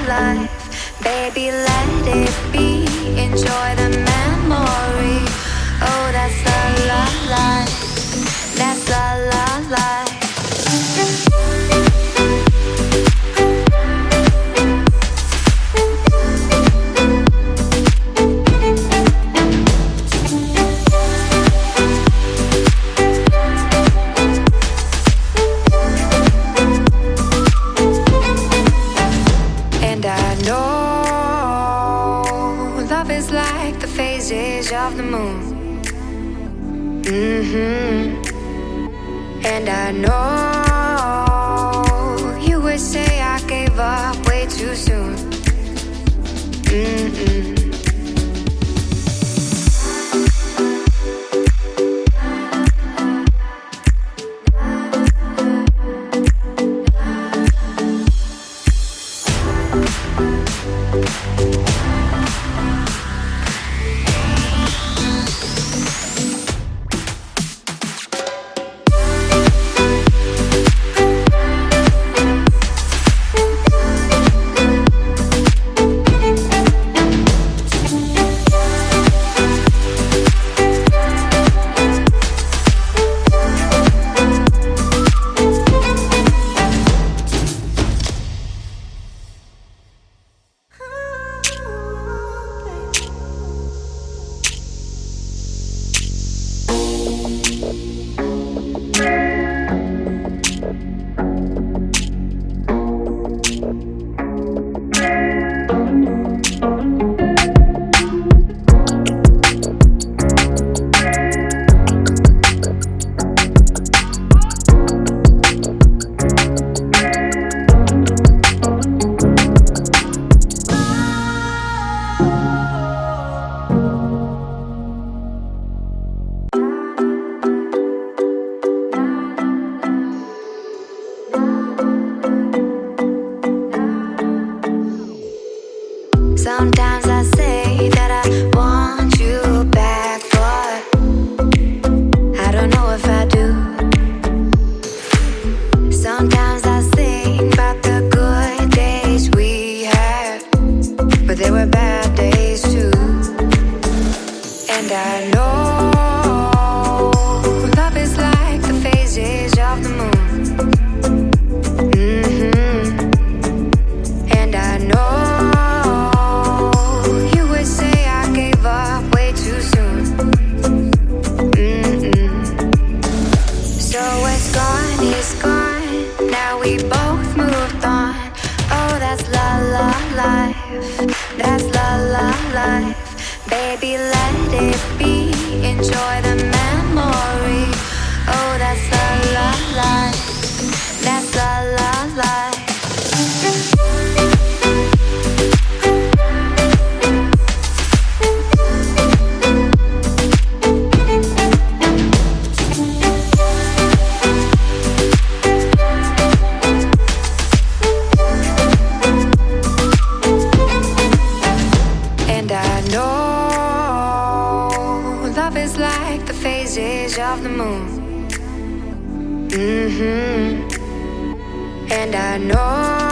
life. Baby, let it be. Enjoy the memory. Oh, that's la la life. That's la la life. Of the moon. And I know you would say I gave up way too soon. Sometimes I say that I want you back, but I don't know if I do. Sometimes I think about the good days we had, but there were bad days too. And I know love is like the phases of the moon. And I know that's la la life. Baby, let it be. Enjoy the memory. Oh, that's la la life. That's la la life. Of the moon. And I know